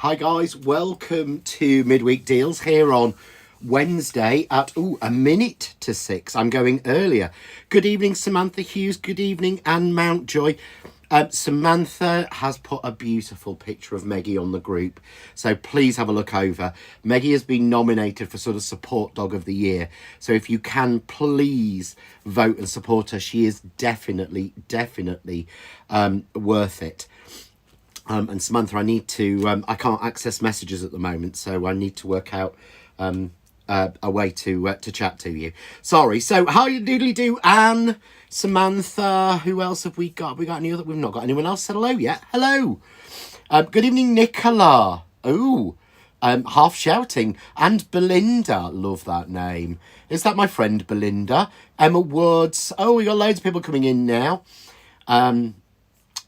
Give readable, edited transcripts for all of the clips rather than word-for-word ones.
Hi guys, welcome to Midweek Deals here on Wednesday at a minute to 6. I'm going earlier. Good evening, Samantha Hughes. Good evening, Anne Mountjoy. Samantha has put a beautiful picture of Meggie on the group, so please have a look over. Meggie has been nominated for sort of support dog of the year, so if you can, please vote and support her. She is definitely worth it. And Samantha, I need to, I can't access messages at the moment, so I need to work out a way to chat to you. Sorry. So, how you doodly do, Anne, Samantha, who else have we got? Have we got any other? We've not got anyone else said hello yet. Hello. Good evening, Nicola. Oh, half shouting. And Belinda. Love that name. Is that my friend Belinda? Emma Woods. Oh, we got loads of people coming in now.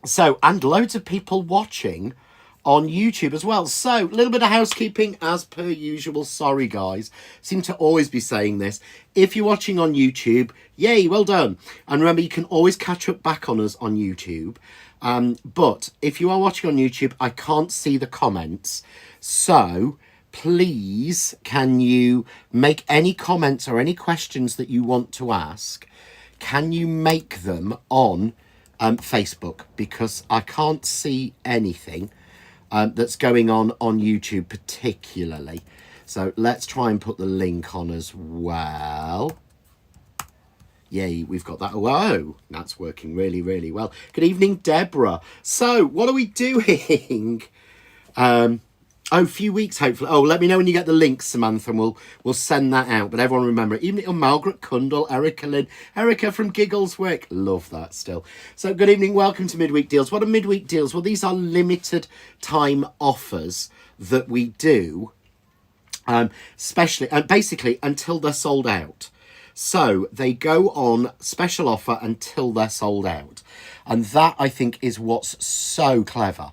So, and loads of people watching on YouTube as well. So, a little bit of housekeeping as per usual. Sorry, guys. Seem to always be saying this. If you're watching on YouTube, yay, well done. And remember, you can always catch up back on us on YouTube. But if you are watching on YouTube, I can't see the comments. So, please, can you make any comments or any questions that you want to ask? Can you make them on Facebook, because I can't see anything that's going on YouTube particularly. So let's try and put the link on as well. Yay, we've got that. Whoa, that's working really well. Good evening, Deborah. So what are we doing? A few weeks, hopefully. Oh, let me know when you get the link, Samantha, and we'll send that out. But everyone remember it. Even little Margaret Cundall, Erica Lynn, Erica from Giggleswick. Love that still. So good evening. Welcome to Midweek Deals. What are Midweek Deals? Well, these are limited time offers that we do, especially and basically until they're sold out. So they go on special offer until they're sold out. And that, I think, is what's so clever.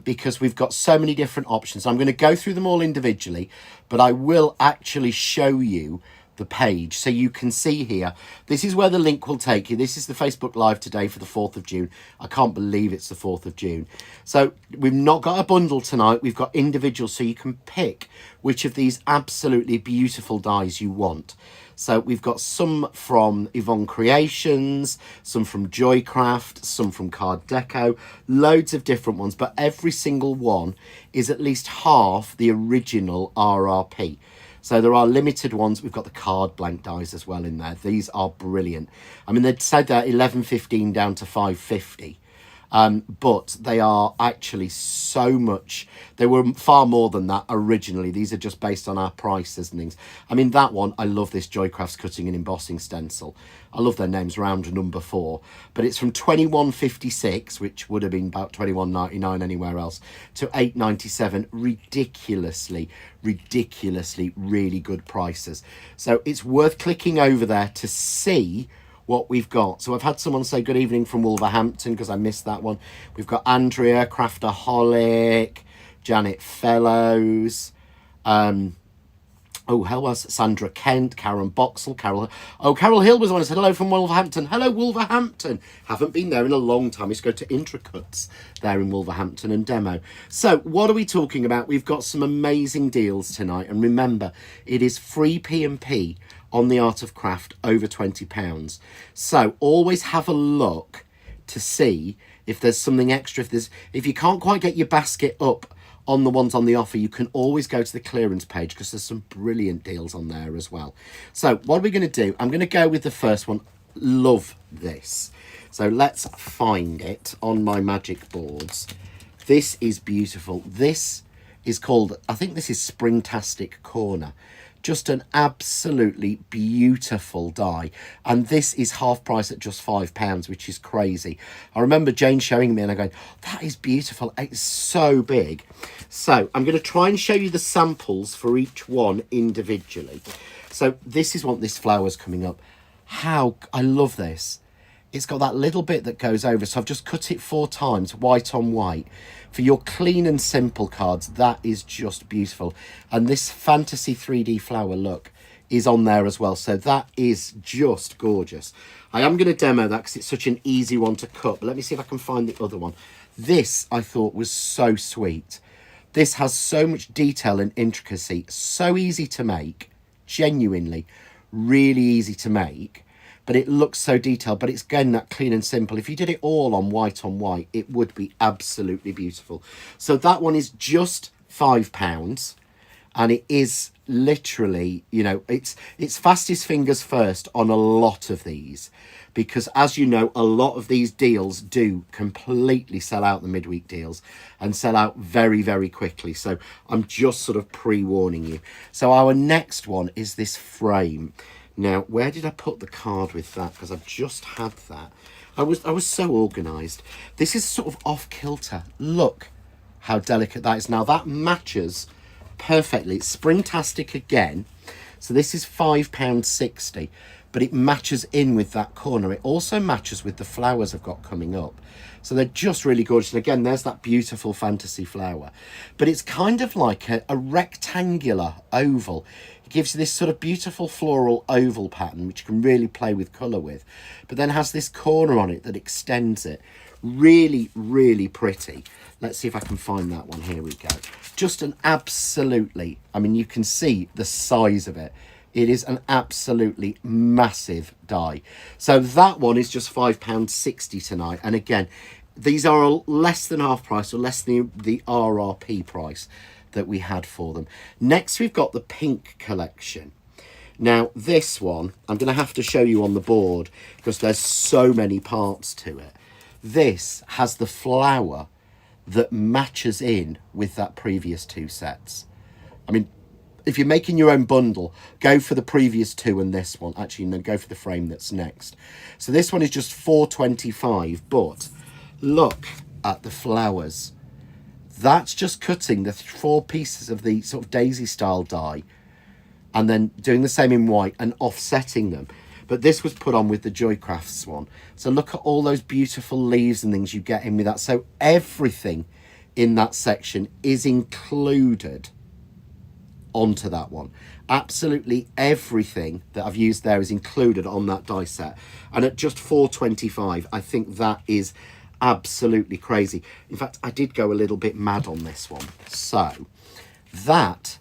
Because we've got so many different options. I'm going to go through them all individually, but I will actually show you the page so you can see here. This is where the link will take you. This is the Facebook Live today for the 4th of June. I can't believe it's the 4th of June. So we've not got a bundle tonight. We've got individuals, so you can pick which of these absolutely beautiful dies you want. So we've got some from Yvonne Creations, some from JoyCraft, some from Card Deco, loads of different ones, but every single one is at least half the original RRP. So there are limited ones. We've got the card blank dies as well in there. These are brilliant. I mean, they'd said they're 11.15 down to 5.50. But they are actually so much. They were far more than that originally. These are just based on our prices and things. I mean, that one, I love this JoyCraft's cutting and embossing stencil. I love their names, round number 4. But it's from 21.56, which would have been about 21.99 anywhere else, to 8.97. Ridiculously really good prices. So it's worth clicking over there to see what we've got. So I've had someone say good evening from Wolverhampton, because I missed that one. We've got Andrea, Craftaholic, Janet Fellows, Sandra Kent, Karen Boxall, Carol Hill was the one who said hello from Wolverhampton. Hello, Wolverhampton. Haven't been there in a long time. Let's go to Intricuts there in Wolverhampton and demo. So what are we talking about? We've got some amazing deals tonight. And remember, it is free P&P on the Art of Craft over £20. So always have a look to see if there's something extra. If you can't quite get your basket up on the ones on the offer, you can always go to the clearance page, because there's some brilliant deals on there as well. So what are we going to do? I'm going to go with the first one. Love this. So let's find it on my magic boards. This is beautiful. This is called, I think this is Springtastic Corner. Just an absolutely beautiful die. And this is half price at just £5, which is crazy. I remember Jane showing me and I'm going, that is beautiful. It's so big. So I'm going to try and show you the samples for each one individually. So this is what this flower's coming up. How I love this. It's got that little bit that goes over. So I've just cut it 4 times, white on white. For your clean and simple cards, that is just beautiful. And this fantasy 3D flower look is on there as well. So that is just gorgeous. I am going to demo that because it's such an easy one to cut. But let me see if I can find the other one. This I thought was so sweet. This has so much detail and intricacy, so easy to make, genuinely, really easy to make, but it looks so detailed, but it's again that clean and simple. If you did it all on white, it would be absolutely beautiful. So that one is just £5, and it is literally, you know, it's fastest fingers first on a lot of these, because as you know, a lot of these deals do completely sell out, the midweek deals, and sell out very, very quickly. So I'm just sort of pre-warning you. So our next one is this frame. Now, where did I put the card with that? Because I've just had that. I was so organised. This is sort of off kilter. Look how delicate that is. Now that matches perfectly. It's Springtastic again. So this is £5.60, but it matches in with that corner. It also matches with the flowers I've got coming up. So they're just really gorgeous. And again, there's that beautiful fantasy flower. But it's kind of like a rectangular oval. It gives you this sort of beautiful floral oval pattern, which you can really play with colour with. But then has this corner on it that extends it. Really, really pretty. Let's see if I can find that one. Here we go. Just an absolutely, I mean, you can see the size of it. It is an absolutely massive die. So that one is just £5.60 tonight. And again, these are less than half price, or less than the RRP price that we had for them. Next, we've got the pink collection. Now, this one, I'm going to have to show you on the board because there's so many parts to it. This has the flower that matches in with that previous two sets. I mean, if you're making your own bundle, go for the previous two and this one. Actually, no, go for the frame that's next. So this one is just £4.25, but look at the flowers. That's just cutting the 4 pieces of the sort of daisy style die and then doing the same in white and offsetting them. But this was put on with the JoyCraft one. So look at all those beautiful leaves and things you get in with that. So everything in that section is included onto that one. Absolutely everything that I've used there is included on that die set. And at just £4.25, I think that is absolutely crazy. In fact, I did go a little bit mad on this one. So that,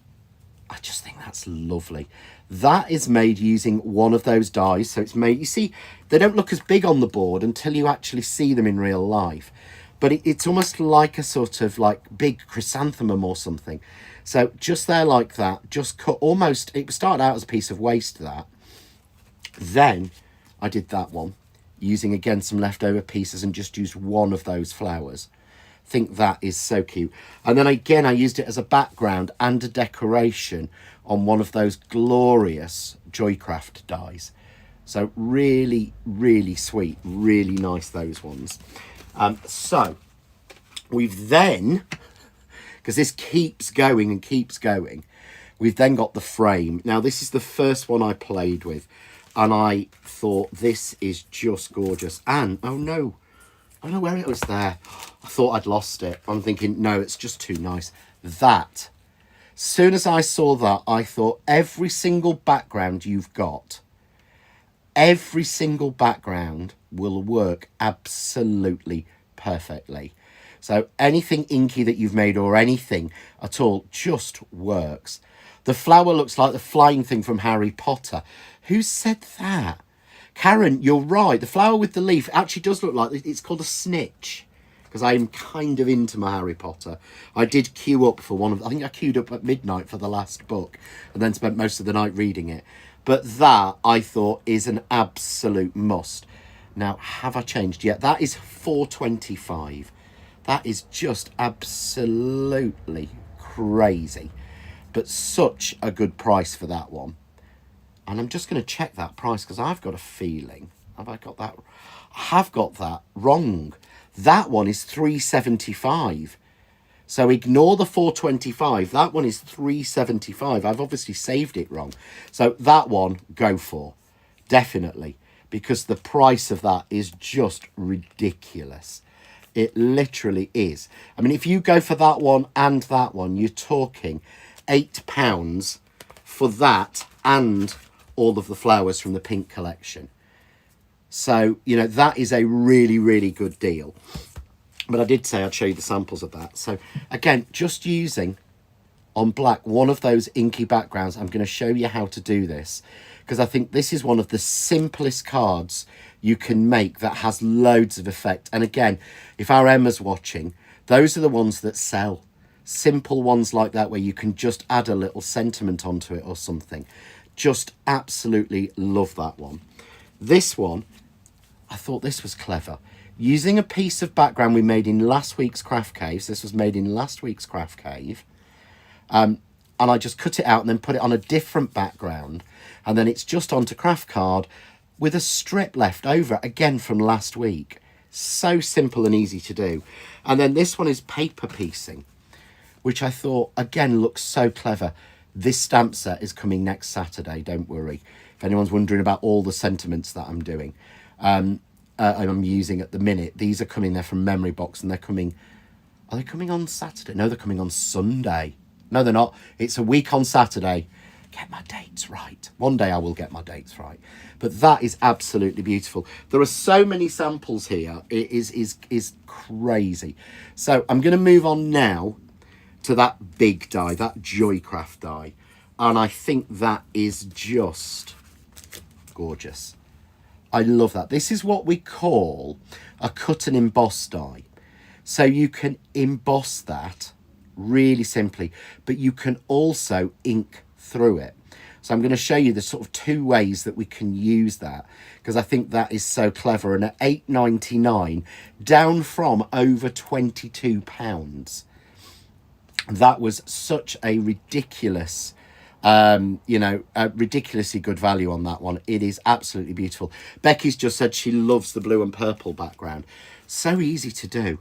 I just think that's lovely. That is made using one of those dies. So it's made, you see, they don't look as big on the board until you actually see them in real life. But it's almost like a sort of like big chrysanthemum or something. So just there like that, just cut almost, it started out as a piece of waste that. Then I did that one using again some leftover pieces and just used one of those flowers. Think that is so cute. And then again, I used it as a background and a decoration on one of those glorious JoyCraft dies. So really, really sweet, really nice, those ones. So we've then, because this keeps going and keeps going, we've then got the frame. Now this is the first one I played with and I thought this is just gorgeous. And oh no, where it was there. I thought I'd lost it. I'm thinking, no, it's just too nice. That, soon as I saw that, I thought every single background you've got, every single background will work absolutely perfectly. So anything inky that you've made or anything at all just works. The flower looks like the flying thing from Harry Potter. Who said that? Karen, you're right. The flower with the leaf actually does look like, it's called a snitch. Because I'm kind of into my Harry Potter. I did queue up for one of, I think I queued up at midnight for the last book. And then spent most of the night reading it. But that, I thought, is an absolute must. Now, have I changed yet? That is £4.25. That is just absolutely crazy. But such a good price for that one. And I'm just going to check that price because I've got a feeling. Have I got that? I have got that wrong. That one is £3.75. So ignore the £4.25. That one is £3.75. I've obviously saved it wrong. So that one, go for. Definitely. Because the price of that is just ridiculous. It literally is. I mean, if you go for that one and that one, you're talking £8 for that and all of the flowers from the pink collection. So, you know, that is a really, really good deal. But I did say I'd show you the samples of that. So again, just using on black one of those inky backgrounds. I'm going to show you how to do this, because I think this is one of the simplest cards you can make that has loads of effect. And again, if our Emma's watching, those are the ones that sell. Simple ones like that where you can just add a little sentiment onto it or something. Just absolutely love that one. This one, I thought this was clever. Using a piece of background we made in last week's craft cave. So this was made in last week's craft cave. And I just cut it out and then put it on a different background. And then it's just onto craft card with a strip left over, again from last week. So simple and easy to do. And then this one is paper piecing, which I thought, again, looks so clever. This stamp set is coming next Saturday, don't worry. If anyone's wondering about all the sentiments that I'm doing. I'm using at the minute. These are coming there from Memory Box, and they're coming... Are they coming on Saturday? No, they're coming on Sunday. No, they're not. It's a week on Saturday. Get my dates right. One day I will get my dates right. But that is absolutely beautiful. There are so many samples here. It is crazy. So I'm going to move on now to that big die, that JoyCraft die. And I think that is just gorgeous. I love that. This is what we call a cut and emboss die. So you can emboss that really simply, but you can also ink through it. So I'm going to show you the sort of two ways that we can use that, because I think that is so clever. And at £8.99, down from over £22, that was such a ridiculous... a ridiculously good value on that one. It is absolutely beautiful. Becky's just said she loves the blue and purple background. So easy to do.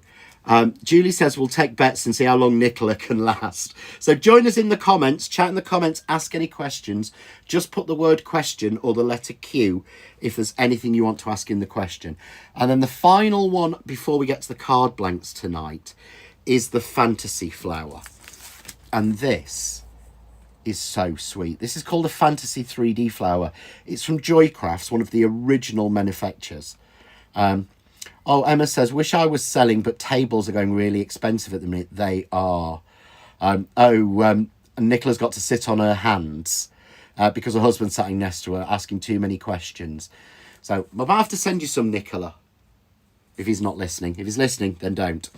Julie says we'll take bets and see how long Nicola can last. So join us in the comments, chat in the comments, ask any questions. Just put the word question or the letter Q if there's anything you want to ask in the question. And then the final one before we get to the card blanks tonight is the Fantasy Flower. And this is so sweet. This is called a Fantasy 3D flower. It's from JoyCraft, one of the original manufacturers. Oh, Emma says, wish I was selling, but tables are going really expensive at the minute. They are. Nicola's got to sit on her hands because her husband's sat next to her asking too many questions. So I might have to send you some, Nicola, if he's not listening. If he's listening, then don't.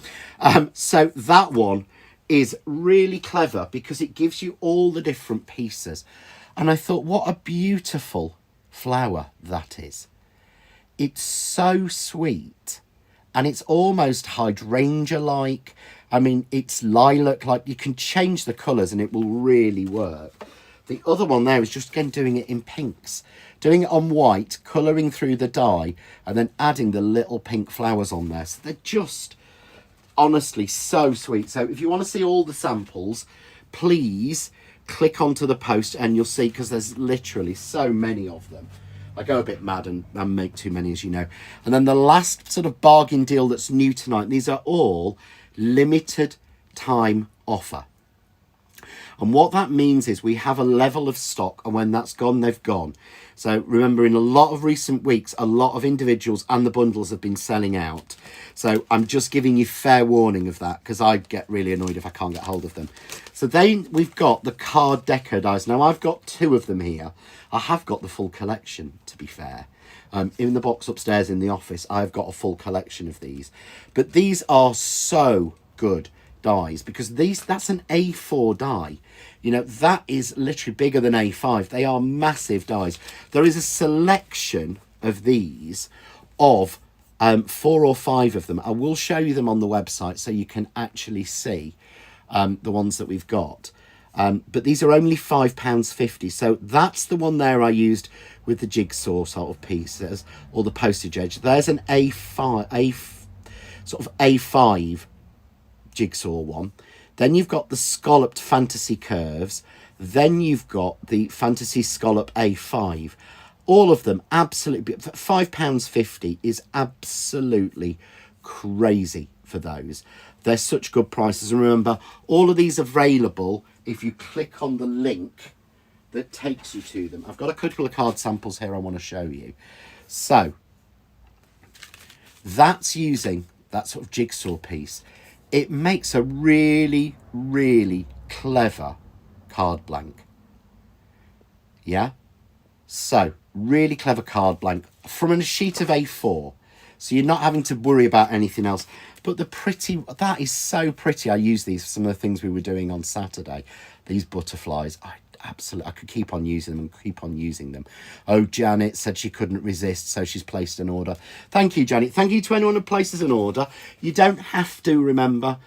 So that one is really clever because it gives you all the different pieces. And I thought, what a beautiful flower that is. It's so sweet, and it's almost hydrangea-like. I mean, it's lilac-like. You can change the colours and it will really work. The other one there is just, again, doing it in pinks. Doing it on white, colouring through the dye, and then adding the little pink flowers on there. So they're just, honestly, so sweet. So if you want to see all the samples, please click onto the post and you'll see, because there's literally so many of them. I go a bit mad and make too many, as you know. And then the last sort of bargain deal that's new tonight, these are all limited time offer. And what that means is we have a level of stock, and when that's gone, they've gone. So remember, in a lot of recent weeks, a lot of individuals and the bundles have been selling out. So I'm just giving you fair warning of that, because I get really annoyed if I can't get hold of them. So we've got the card deco dies. Now I've got 2 of them here. I have got the full collection, to be fair. In the box upstairs in the office, I've got a full collection of these. But these are so good dies, because that's an A4 die. You know, that is literally bigger than A5. They are massive dies. There is a selection of these of 4 or 5 of them. I will show you them on the website so you can actually see the ones that we've got. But these are only £5.50. So that's the one there I used with the jigsaw sort of pieces, or the postage edge. There's an sort of A5 jigsaw one. Then you've got the scalloped fantasy curves. Then you've got the fantasy scallop A5. All of them absolutely, £5.50 is absolutely crazy for those. They're such good prices. And remember, all of these are available if you click on the link that takes you to them. I've got a couple of card samples here I want to show you. So that's using that sort of jigsaw piece, it makes a really, really clever card blank. Yeah? So, really clever card blank from a sheet of A4. So you're not having to worry about anything else. But that is so pretty. I use these for some of the things we were doing on Saturday. These butterflies, I could keep on using them and keep on using them. Oh, Janet said she couldn't resist, so she's placed an order. Thank you, Janet. Thank you to anyone who places an order. You don't have to, remember.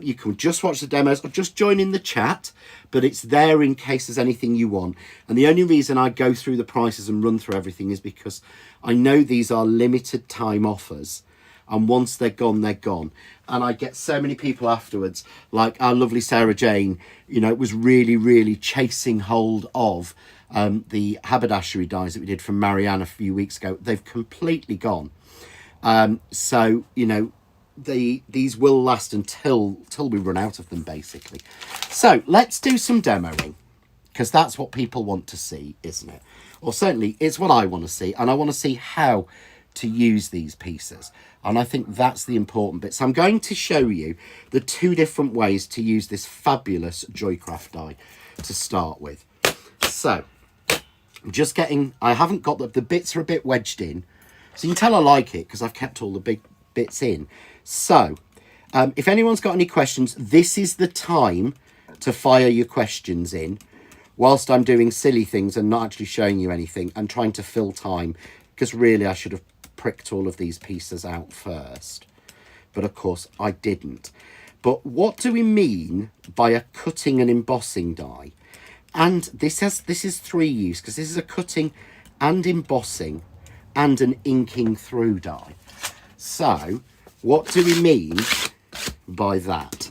You can just watch the demos or just join in the chat, but it's there in case there's anything you want. And the only reason I go through the prices and run through everything is because I know these are limited time offers. And once they're gone, they're gone. And I get so many people afterwards, like our lovely Sarah Jane, you know, it was really, really chasing hold of the haberdashery dies that we did from Marianne a few weeks ago. They've completely gone. So, you know, these will last until we run out of them, basically. So let's do some demoing, because that's what people want to see, isn't it? Or certainly it's what I want to see, and I want to see how to use these pieces. And I think that's the important bit. So I'm going to show you the 2 different ways to use this fabulous JoyCraft die to start with. So I'm just I haven't got the bits are a bit wedged in. So you can tell I like it because I've kept all the big bits in. So if anyone's got any questions, this is the time to fire your questions in whilst I'm doing silly things and not actually showing you anything and trying to fill time, because really I should have pricked all of these pieces out first, but of course I didn't. But what do we mean by a cutting and embossing die? And this is 3 use, because this is a cutting and embossing and an inking through die. So what do we mean by that?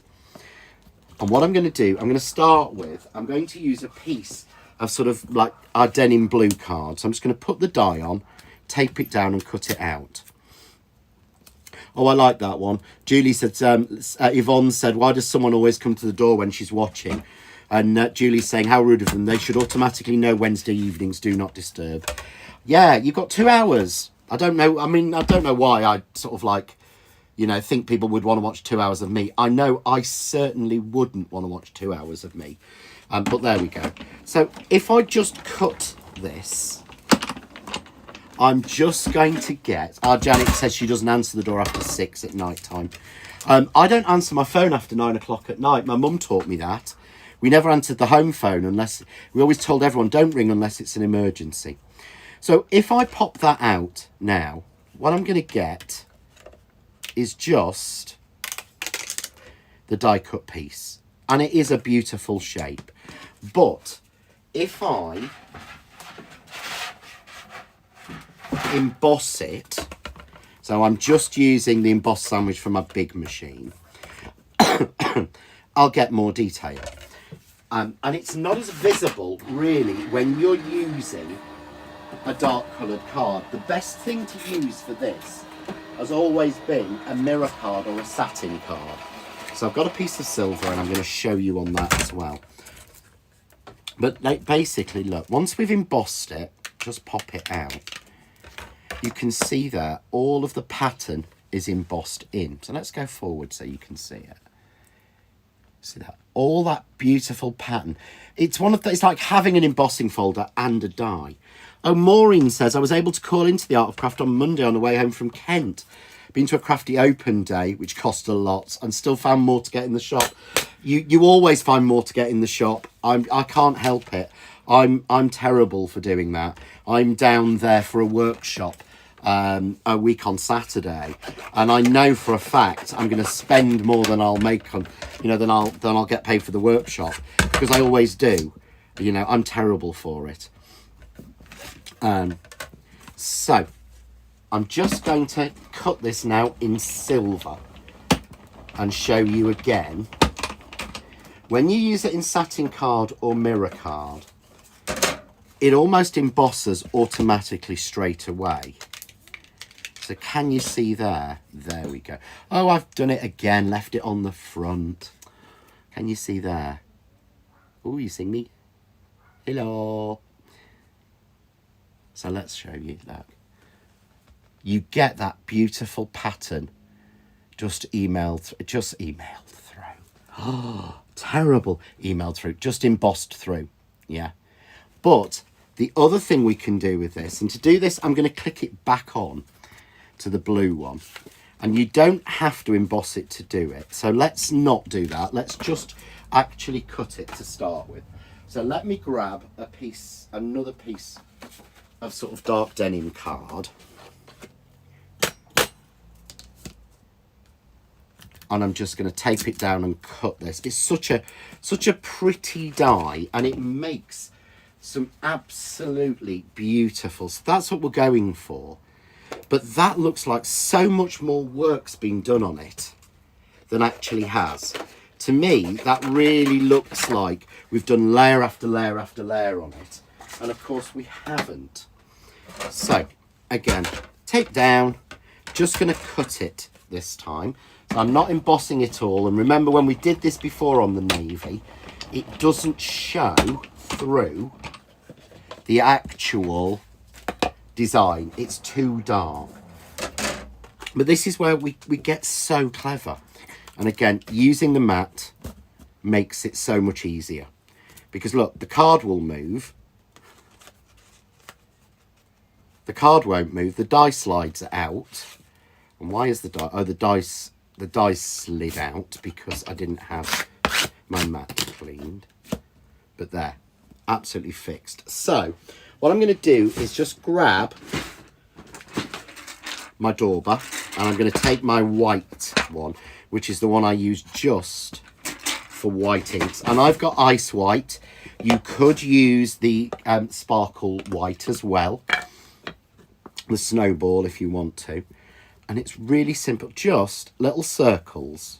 And what I'm going to do, I'm going to start with, I'm going to use a piece of sort of like our denim blue card. So I'm just going to put the die on, tape it down and cut it out. Oh, I like that one. Julie said, Yvonne said, why does someone always come to the door when she's watching? And Julie's saying, how rude of them. They should automatically know Wednesday evenings do not disturb. Yeah, you've got 2 hours. I don't know. I mean, I don't know why I sort of like, you know, think people would want to watch 2 hours of me. I know I certainly wouldn't want to watch 2 hours of me. But there we go. So if I just cut this, I'm just going to get... Janet says she doesn't answer the door after 6 at night time. I don't answer my phone after 9 o'clock at night. My mum taught me that. We never answered the home phone unless... We always told everyone, don't ring unless it's an emergency. So if I pop that out now, what I'm going to get is just the die cut piece. And it is a beautiful shape. But if I emboss it, so I'm just using the emboss sandwich from my big machine, I'll get more detail. And it's not as visible really when you're using a dark coloured card. The best thing to use for this has always been a mirror card or a satin card. So I've got a piece of silver and I'm going to show you on that as well. But like, basically, look, once we've embossed it, just pop it out. You can see there, all of the pattern is embossed in. So let's go forward so you can see it. See that? All that beautiful pattern. It's it's like having an embossing folder and a die. Oh, Maureen says, I was able to call into the Art of Craft on Monday on the way home from Kent. Been to a crafty open day, which cost a lot, and still found more to get in the shop. You always find more to get in the shop. I can't help it. I'm terrible for doing that. I'm down there for a workshop a week on Saturday, and I know for a fact I'm going to spend more than I'll make on, than I'll get paid for the workshop, because I always do. I'm terrible for it. So I'm just going to cut this now in silver and show you again. When you use it in satin card or mirror card, it almost embosses automatically straight away. So can you see there? There we go. Oh, I've done it again, left it on the front. Can you see there? Oh, you see me? Hello. So let's show you that. You get that beautiful pattern just emailed through. Oh, terrible, emailed through, just embossed through. Yeah. But the other thing we can do with this, and to do this, I'm going to click it back on to the blue one. And you don't have to emboss it to do it. So let's not do that. Let's just actually cut it to start with. So let me grab another piece of sort of dark denim card. And I'm just going to tape it down and cut this. It's such a pretty die, and it makes some absolutely beautiful. So that's what we're going for. But that looks like so much more work's been done on it than actually has. To me, that really looks like we've done layer after layer after layer on it. And of course we haven't. So again, tape down, just going to cut it this time. So I'm not embossing it all. And remember when we did this before on the navy, it doesn't show through the actual design. It's too dark. But this is where we get so clever. And again, using the mat makes it so much easier. Because look, the card will move. The card won't move. The die slides out. And why is the die? Oh, the dice slid out because I didn't have my mat cleaned. But there, absolutely fixed. So what I'm going to do is just grab my dauber, and I'm going to take my white one, which is the one I use just for white inks. And I've got ice white. You could use the sparkle white as well, the snowball if you want to. And it's really simple, just little circles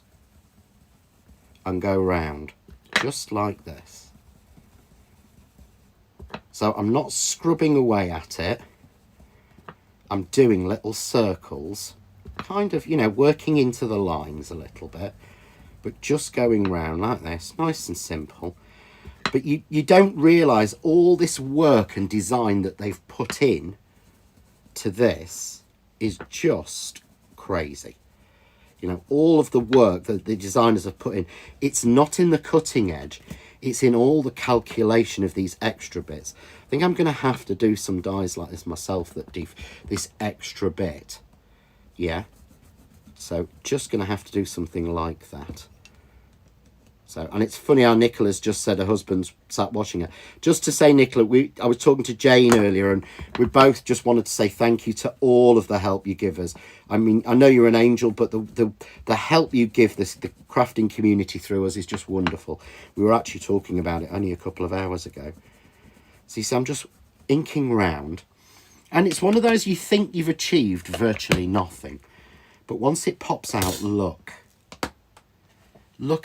and go round, just like this. So I'm not scrubbing away at it. I'm doing little circles, kind of, you know, working into the lines a little bit, but just going round like this, nice and simple. But you don't realise all this work and design that they've put in to this is just crazy. You know, all of the work that the designers have put in, it's not in the cutting edge, it's in all the calculation of these extra bits. I think I'm going to have to do some dies like this myself that do this extra bit. Yeah. So just going to have to do something like that. So, and it's funny how Nicola's just said her husband's sat watching her. Just to say, Nicola, I was talking to Jane earlier, and we both just wanted to say thank you to all of the help you give us. I mean, I know you're an angel, but the help you give the crafting community through us is just wonderful. We were actually talking about it only a couple of hours ago. See, so I'm just inking round, and it's one of those you think you've achieved virtually nothing, but once it pops out, look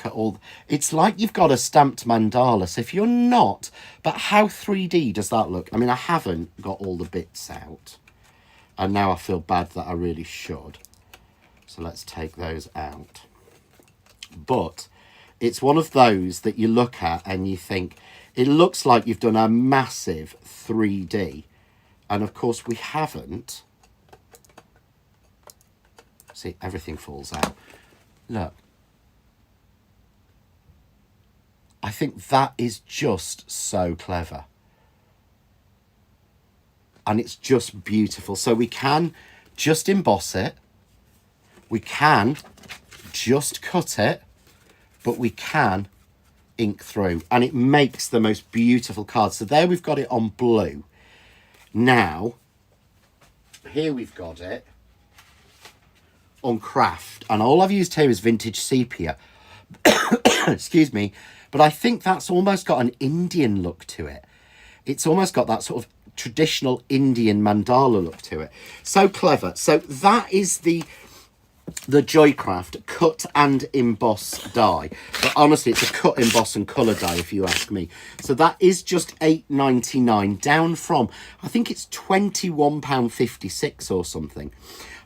at all. It's like you've got a stamped mandala. So if you're not, but how 3D does that look? I mean, I haven't got all the bits out, and now I feel bad that I really should. So let's take those out. But it's one of those that you look at and you think, it looks like you've done a massive 3D. And of course we haven't. See, everything falls out. Look. I think that is just so clever. And it's just beautiful. So we can just emboss it. We can just cut it. But we can ink through. And it makes the most beautiful card. So there we've got it on blue. Now, here we've got it on craft. And all I've used here is vintage sepia. Excuse me. But I think that's almost got an Indian look to it. It's almost got that sort of traditional Indian mandala look to it. So clever. So that is the JoyCraft cut and emboss die. But honestly, it's a cut, emboss and colour die if you ask me. So that is just £8.99 down from, I think it's £21.56 or something.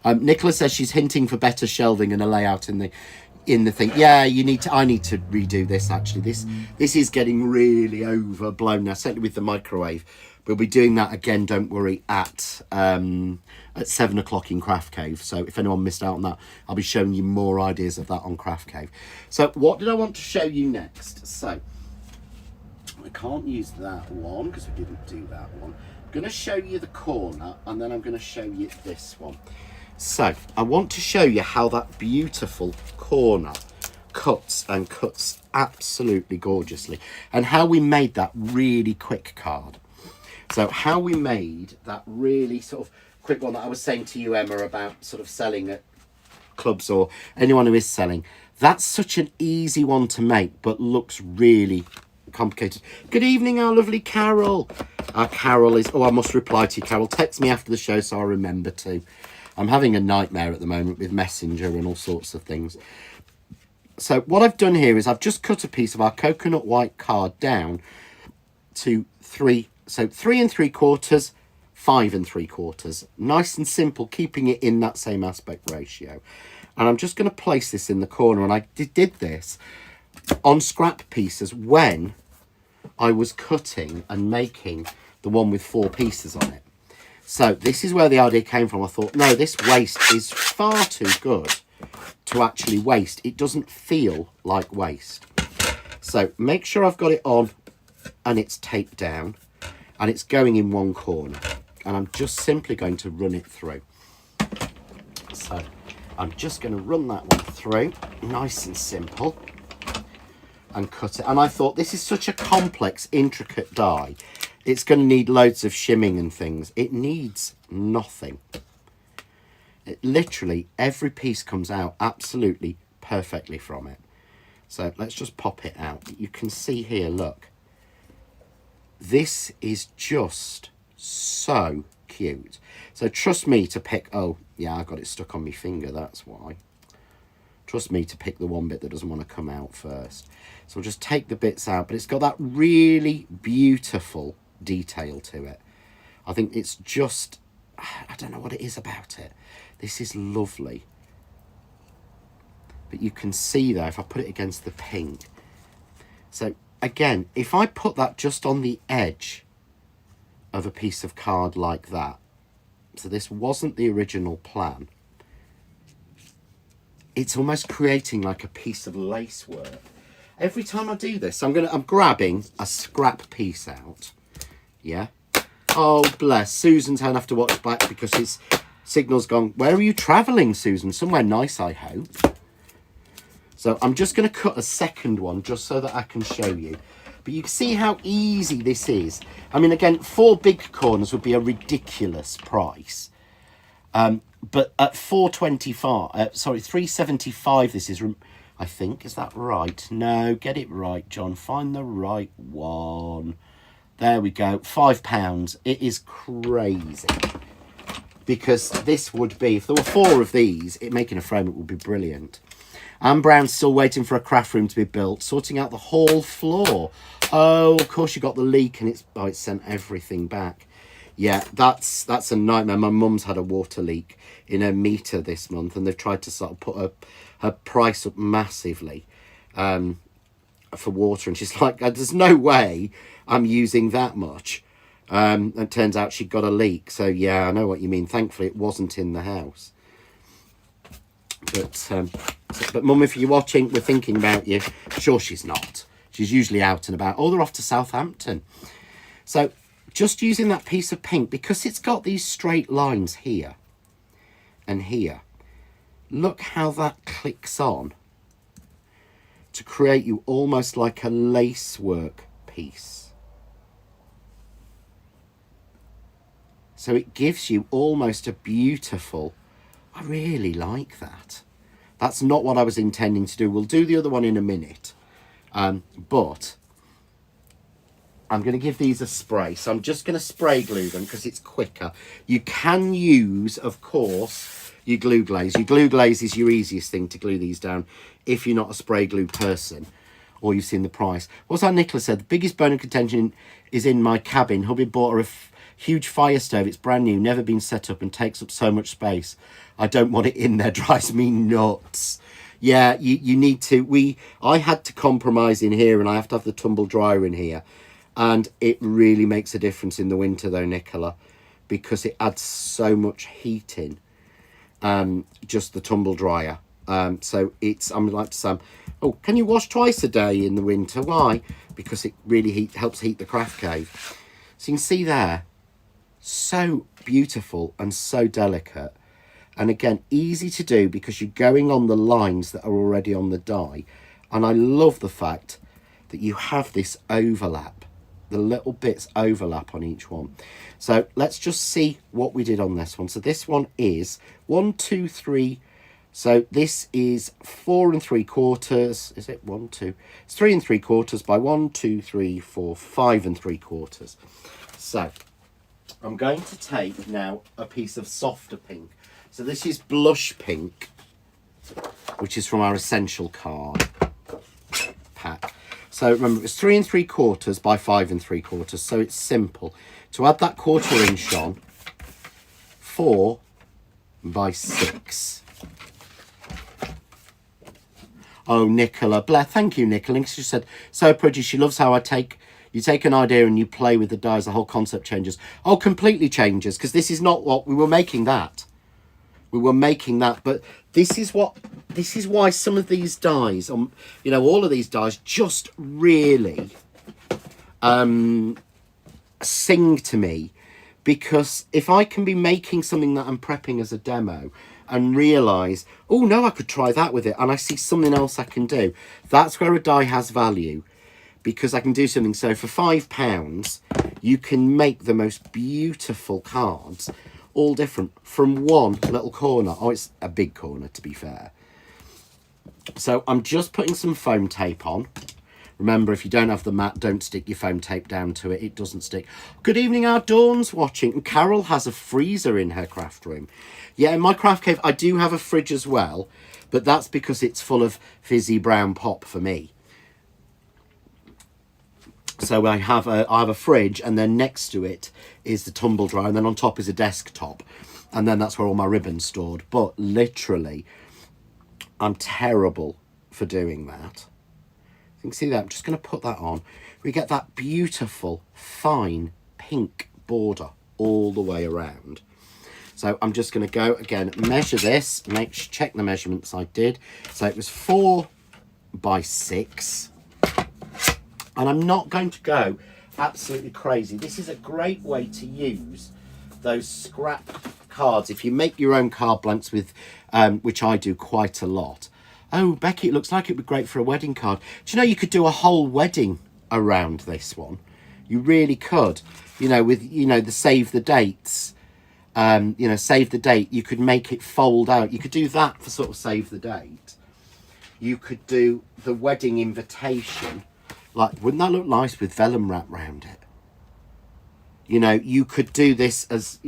Nicola says she's hinting for better shelving and a layout in the... in the thing. Yeah, I need to redo this actually. This is getting really overblown now, certainly with the microwave. We'll be doing that again, don't worry, at 7 o'clock in Craft Cave. So if anyone missed out on that, I'll be showing you more ideas of that on Craft Cave. So what did I want to show you next? So I can't use that one because we didn't do that one. I'm going to show you the corner, and then I'm going to show you this one. So I want to show you how that beautiful corner cuts, and cuts absolutely gorgeously, and how we made that really quick card. So how we made that really sort of quick one that I was saying to you, Emma, about sort of selling at clubs or anyone who is selling. That's such an easy one to make, but looks really complicated. Good evening, our lovely Carol. Our Carol is, oh, I must reply to you, Carol. Text me after the show so I'll remember to. I'm having a nightmare at the moment with Messenger and all sorts of things. So what I've done here is I've just cut a piece of our coconut white card down to 3 3/4, 5 3/4. Nice and simple, keeping it in that same aspect ratio. And I'm just going to place this in the corner. And I did this on scrap pieces when I was cutting and making the one with 4 pieces on it. So this is where the idea came from. I thought, no, this waste is far too good to actually waste. It doesn't feel like waste. So make sure I've got it on and it's taped down. And it's going in one corner, and I'm just simply going to run it through. So I'm just going to run that one through, nice and simple, and cut it. And I thought, this is such a complex, intricate die. It's going to need loads of shimming and things. It needs nothing. Literally, every piece comes out absolutely perfectly from it. So let's just pop it out. You can see here, look. This is just so cute. So trust me to pick, oh yeah, I got it stuck on my finger, that's why. Trust me to pick the one bit that doesn't want to come out first. So I'll just take the bits out, but it's got that really beautiful detail to it. I think it's just, I don't know what it is about it. This is lovely. But you can see there, if I put it against the pink. So again, if I put that just on the edge of a piece of card like that, so this wasn't the original plan, it's almost creating like a piece of lace work. Every time I do this, I'm grabbing a scrap piece out. Yeah. Oh, bless. Susan's going to have to watch back because his signal's gone. Where are you travelling, Susan? Somewhere nice, I hope. So I'm just going to cut a second one just so that I can show you. But you can see how easy this is. I mean, again, 4 big corners would be a ridiculous price. But at $3.75, this is, I think, is that right? No, get it right, John. Find the right one. There we go. £5. It is crazy. Because this would be, if there were 4 of these, making a frame, it would be brilliant. Anne Brown's still waiting for a craft room to be built, sorting out the hall floor. Oh, of course you got the leak and it's sent everything back. Yeah, that's a nightmare. My mum's had a water leak in her meter this month, and they've tried to sort of put her price up massively for water, and she's like, there's no way I'm using that much. And it turns out she got a leak. So yeah, I know what you mean. Thankfully it wasn't in the house. But Mum, if you're watching, we're thinking about you. Sure, she's not. She's usually out and about. Oh, they're off to Southampton. So just using that piece of pink, because it's got these straight lines here and here. Look how that clicks on to create you almost like a lacework piece. So it gives you almost a beautiful, I really like that. That's not what I was intending to do. We'll do the other one in a minute. But I'm going to give these a spray. So I'm just going to spray glue them because it's quicker. You can use, of course, your glue glaze. Your glue glaze is your easiest thing to glue these down if you're not a spray glue person or you've seen the price. What's that Nicola said? The biggest bone of contention is in my cabin. Hubby bought her a huge fire stove. It's brand new, never been set up, and takes up so much space. I don't want it in there. Drives me nuts. Yeah, you need to. I had to compromise in here, and I have to have the tumble dryer in here, and it really makes a difference in the winter though, Nicola, because it adds so much heat in. Just the tumble dryer. So I'm like to say, oh, can you wash twice a day in the winter? Why? Because it really helps heat the craft cave. So you can see there, so beautiful and so delicate. And again, easy to do because you're going on the lines that are already on the die. And I love the fact that you have this overlap, the little bits overlap on each one. So let's just see what we did on this one. So this one is 1, 2, 3. So this is 4 3/4. Is it 1, 2? It's 3 3/4 by 1, 2, 3, 4, 5 3/4. So I'm going to take now a piece of softer pink. So this is blush pink, which is from our essential card pack. So remember, it's 3 3/4 by 5 3/4. So it's simple to add that 1/4 inch on. 4 by 6. Oh, Nicola, thank you, Nicola. She said, so pretty. She loves how you take an idea and you play with the dies. The whole concept changes. Oh, completely changes, because this is not what we were making that. We were making that, but this is why some of these dies, all of these dies just really sing to me, because if I can be making something that I'm prepping as a demo and realise, oh no, I could try that with it, and I see something else I can do, that's where a die has value, because I can do something. So for £5, you can make the most beautiful cards, all different, from one little corner. Oh, it's a big corner, to be fair. So I'm just putting some foam tape on. Remember, if you don't have the mat, don't stick your foam tape down to it. It doesn't stick. Good evening, our Dawn's watching. And Carol has a freezer in her craft room. Yeah, in my craft cave, I do have a fridge as well, but that's because it's full of fizzy brown pop for me. So I have a fridge, and then next to it is the tumble dryer, and then on top is a desktop, and then that's where all my ribbon's stored. But literally, I'm terrible for doing that. You can see that. I'm just going to put that on. We get that beautiful, fine pink border all the way around. So I'm just going to go again, measure this, check the measurements I did. So it was 4 by 6. And I'm not going to go absolutely crazy. This is a great way to use those scrap cards. If you make your own card blanks with, which I do quite a lot. Oh, Becky, it looks like it would be great for a wedding card. Do you know you could do a whole wedding around this one? You really could. With, the save the dates. Save the date. You could make it fold out. You could do that for sort of save the date. You could do the wedding invitation. Like, wouldn't that look nice with vellum wrap round it? You could do this as,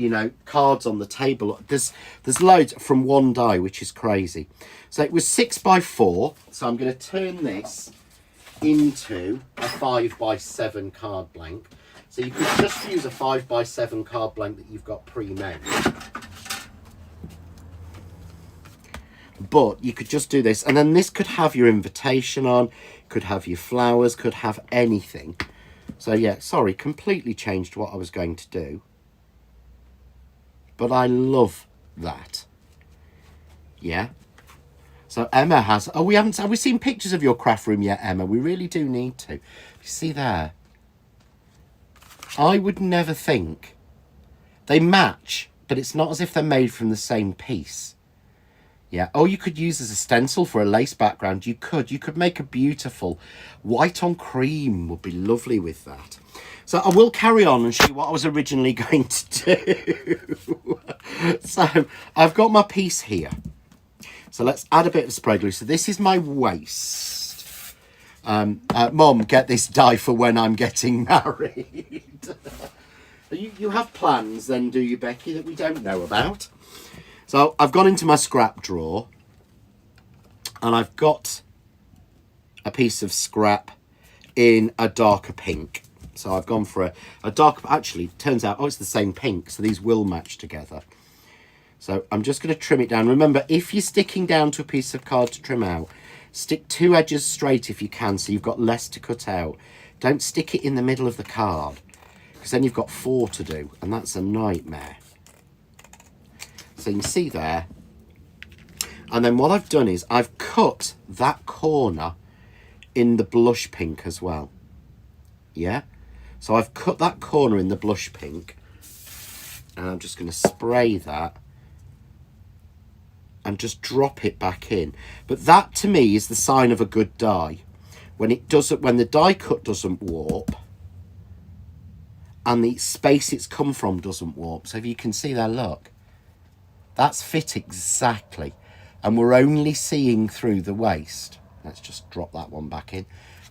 cards on the table. There's loads from one die, which is crazy. So it was 6 by 4. So I'm going to turn this into a 5 by 7 card blank. So you could just use a 5 by 7 card blank that you've got pre-made. But you could just do this, and then this could have your invitation on, could have your flowers, could have anything. So yeah, sorry, completely changed what I was going to do. But I love that. Yeah. So Emma has, have we seen pictures of your craft room yet, Emma? We really do need to. You see there? I would never think. They match, but it's not as if they're made from the same piece. Yeah. Oh, you could use as a stencil for a lace background. You could make a beautiful white on cream would be lovely with that. So I will carry on and show you what I was originally going to do. So I've got my piece here. So let's add a bit of spray glue. So this is my waist. Mom, get this die for when I'm getting married. You have plans then, do you, Becky, that we don't know about? So I've gone into my scrap drawer and I've got a piece of scrap in a darker pink. So I've gone for a dark, actually, turns out, it's the same pink, so these will match together. So I'm just going to trim it down. Remember, if you're sticking down to a piece of card to trim out, stick 2 edges straight if you can, so you've got less to cut out. Don't stick it in the middle of the card, because then you've got 4 to do, and that's a nightmare. So you can see there. And then what I've done is I've cut that corner in the blush pink as well. Yeah? So I've cut that corner in the blush pink, and I'm just going to spray that and just drop it back in. But that to me is the sign of a good die. When the die cut doesn't warp and the space it's come from doesn't warp. So if you can see there, look, that's fit exactly. And we're only seeing through the waist. Let's just drop that one back in.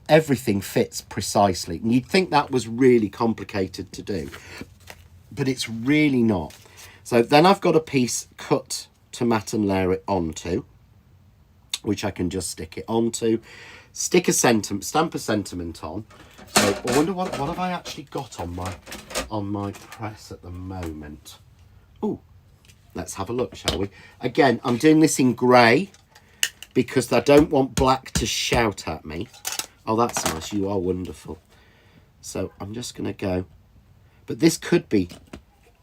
Everything fits precisely. And you'd think that was really complicated to do, but it's really not. So then I've got a piece cut to mat and layer it onto, which I can just stick it onto, stamp a sentiment on. So I wonder what have I actually got on my press at the moment. Oh, let's have a look, shall we? Again, I'm doing this in grey because I don't want black to shout at me. Oh, that's nice. You are wonderful. So I'm just going to go, but this could be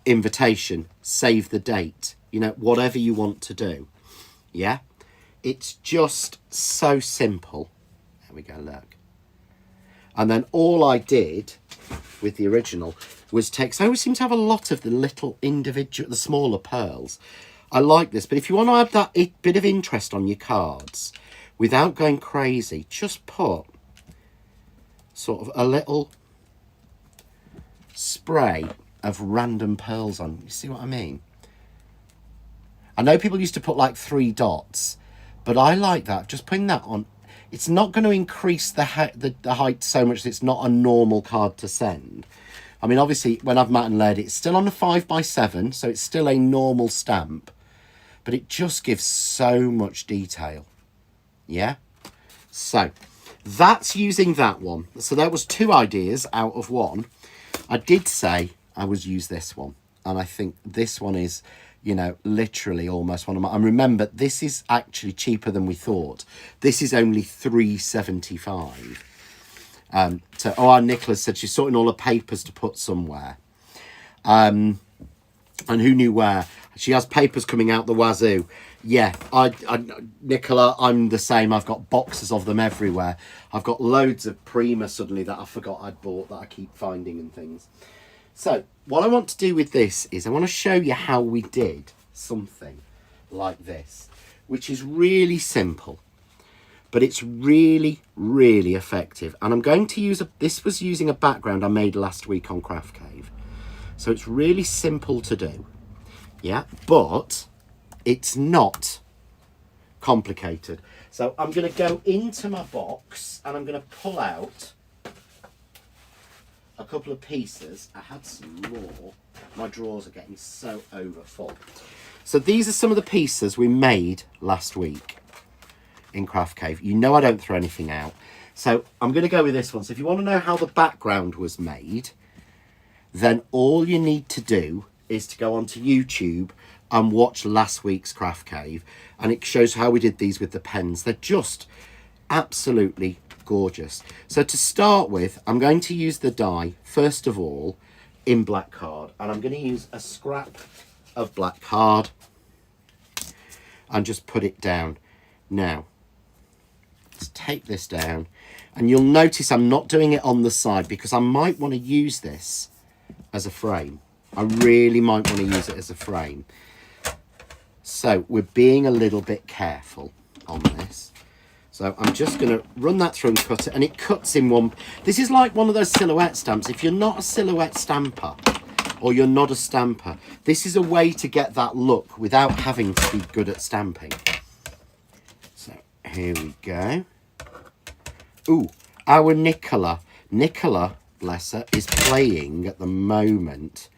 invitation, save the date, you know, whatever you want to do. Yeah, it's just so simple. There we go, look. And then all I did with the original was take, so I always seem to have a lot of the little individual, the smaller pearls. I like this, but if you want to add that bit of interest on your cards without going crazy, just put sort of a little spray of random pearls on. You see what I mean? I know people used to put like 3 dots, but I like that. Just putting that on, it's not going to increase the height so much that it's not a normal card to send. I mean, obviously, when I've mat and layered it, it's still on a 5x7, so it's still a normal stamp, but it just gives so much detail. Yeah? So, that's using that one. So that was 2 ideas out of 1. I did say I would use this one, and I think this one is, you know, literally almost one of my, and remember, this is actually cheaper than we thought. This is only £3.75. So, oh, Nicholas said she's sorting all her papers to put somewhere. And who knew where? She has papers coming out the wazoo. Yeah, Nicola, I'm the same. I've got boxes of them everywhere. I've got loads of Prima suddenly that I forgot I'd bought that I keep finding and things. So what I want to do with this is I want to show you how we did something like this, which is really simple, but it's really, really effective. And I'm going to use this was using a background I made last week on Craft Cave. So it's really simple to do. Yeah, but it's not complicated. So I'm going to go into my box and I'm going to pull out a couple of pieces. I had some more. My drawers are getting so overfull. So these are some of the pieces we made last week in Craft Cave. You know I don't throw anything out. So I'm going to go with this one. So if you want to know how the background was made, then all you need to do is to go onto YouTube and watch last week's Craft Cave, and it shows how we did these with the pens. They're just absolutely gorgeous. So to start with, I'm going to use the die first of all in black card, and I'm going to use a scrap of black card and just put it down. Now let's take this down, and you'll notice I'm not doing it on the side because I might want to use this as a frame. I really might want to use it as a frame. So we're being a little bit careful on this. So I'm just going to run that through and cut it, and it cuts in one. This is like one of those silhouette stamps. If you're not a silhouette stamper or you're not a stamper, this is a way to get that look without having to be good at stamping. So here we go. Ooh, our Nicola, bless her, is playing at the moment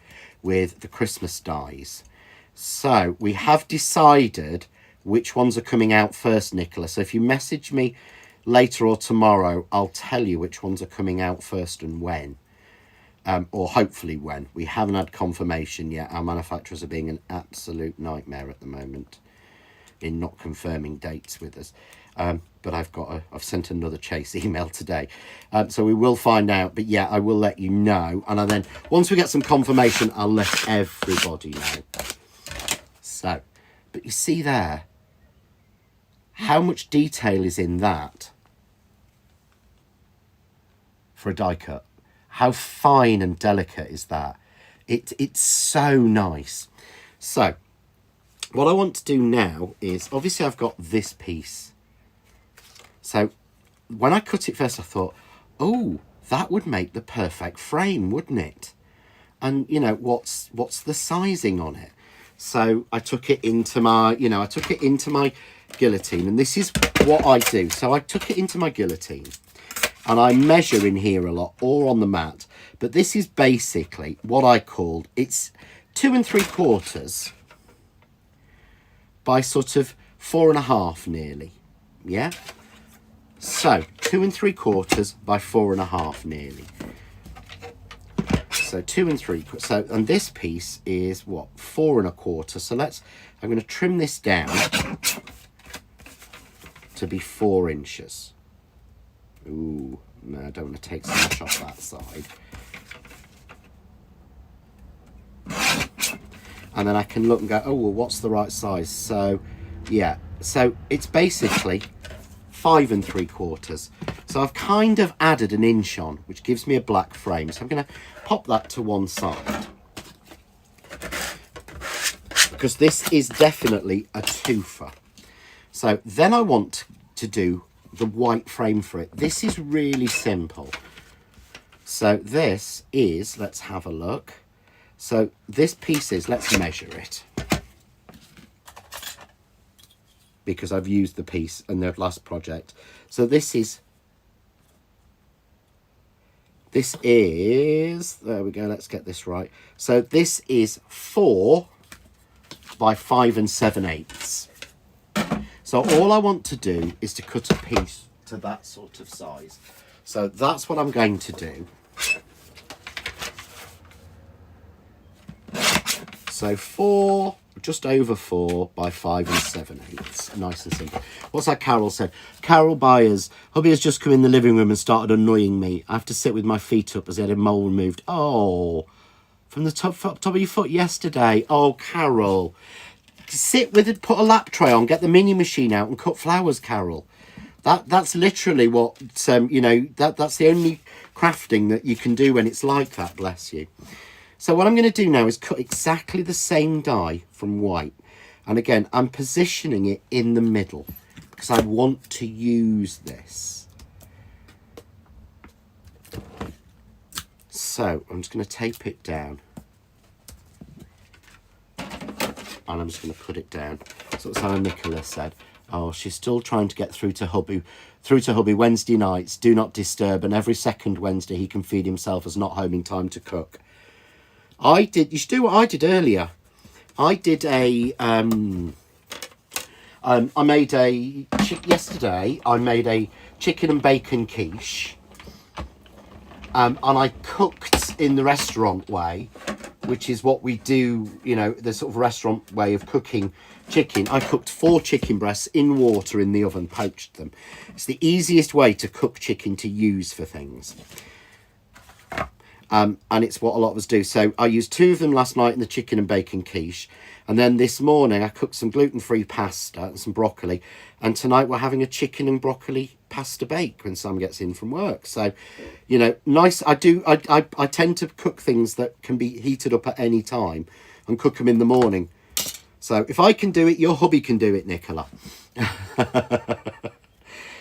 with the Christmas dies. So we have decided which ones are coming out first, Nicola. So if you message me later or tomorrow, I'll tell you which ones are coming out first and when. or hopefully when. We haven't had confirmation yet. Our manufacturers are being an absolute nightmare at the moment in not confirming dates with us. But I've sent another chase email today. So we will find out. But yeah, I will let you know. And then once we get some confirmation, I'll let everybody know. So, but you see there, how much detail is in that for a die cut? How fine and delicate is that? It's so nice. So, what I want to do now is, obviously I've got this piece. So, when I cut it first, I thought, oh, that would make the perfect frame, wouldn't it? And, you know, what's the sizing on it? So I took it into my, guillotine, and this is what I do. So I took it into my guillotine, and I measure in here a lot, or on the mat. But this is basically what I called, it's 2 3/4 by sort of 4.5 nearly. Yeah. So 2 3/4 by 4.5 nearly. So 2 3/4. So, and this piece is what, 4 1/4. So I'm going to trim this down to be 4 inches. Ooh, no, I don't want to take so much off that side. And then I can look and go, oh, well, what's the right size? So, yeah, so it's basically 5 3/4. So I've kind of added an inch on, which gives me a black frame. So I'm going to pop that to one side, because this is definitely a twofer. So then I want to do the white frame for it. This is really simple. So this is, let's have a look. So this piece is, let's measure it, because I've used the piece in the last project. So this is, there we go, let's get this right. So this is 4 by 5 7/8. So all I want to do is to cut a piece to that sort of size. So that's what I'm going to do. So 4, just over 4 by 5 7/8. Nice and simple. What's that Carol said? Carol Byers, hubby has just come in the living room and started annoying me. I have to sit with my feet up as he had a mole removed. Oh, from the top of your foot yesterday. Oh, Carol. Sit with it, put a lap tray on, get the mini machine out and cut flowers, Carol. That's literally what, that's the only crafting that you can do when it's like that, bless you. So what I'm going to do now is cut exactly the same die from white. And again, I'm positioning it in the middle because I want to use this. So I'm just going to tape it down. And I'm just going to put it down. So that's how Nicola said. Oh, she's still trying to get through to hubby Wednesday nights. Do not disturb. And every second Wednesday he can feed himself as not home in time to cook. You should do what I did earlier. I did yesterday I made a chicken and bacon quiche. And I cooked in the restaurant way, which is what we do, the sort of restaurant way of cooking chicken. I cooked 4 chicken breasts in water in the oven, poached them. It's the easiest way to cook chicken to use for things. And it's what a lot of us do. So I used 2 of them last night in the chicken and bacon quiche. And then this morning I cooked some gluten-free pasta and some broccoli. And tonight we're having a chicken and broccoli pasta bake when Sam gets in from work. So, nice. I tend to cook things that can be heated up at any time and cook them in the morning. So if I can do it, your hubby can do it, Nicola.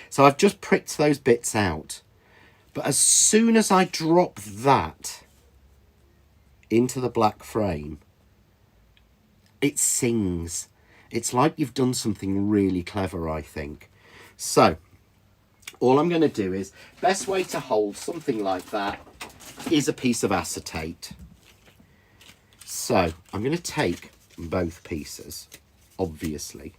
So I've just pricked those bits out. But as soon as I drop that into the black frame, it sings. It's like you've done something really clever, I think. So all I'm going to do is, best way to hold something like that is a piece of acetate. So I'm going to take both pieces, obviously.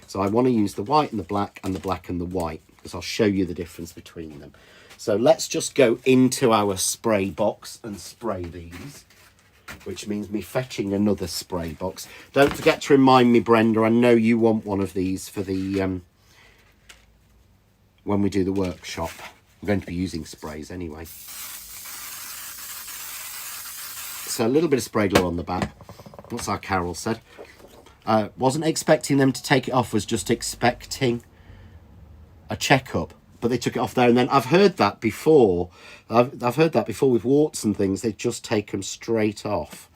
So I want to use the white and the black and the white, because I'll show you the difference between them. So let's just go into our spray box and spray these, which means me fetching another spray box. Don't forget to remind me, Brenda, I know you want one of these for the when we do the workshop. I'm going to be using sprays anyway. So a little bit of spray glue on the back. That's how Carol said. Wasn't expecting them to take it off, was just expecting a checkup. But they took it off there, and then I've heard that before. I've heard that before with warts and things. They just take them straight off.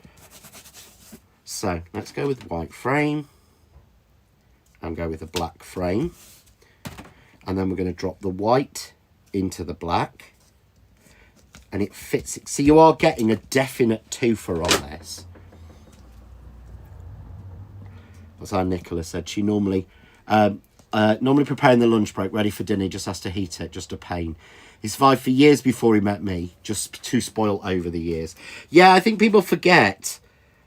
So let's go with white frame and go with a black frame, and then we're going to drop the white into the black, and it fits it. So you are getting a definite twofer on this. That's how Nicola said. She normally preparing the lunch break, ready for dinner, just has to heat it, just a pain. He survived for years before he met me, just too spoiled over the years. Yeah, I think people forget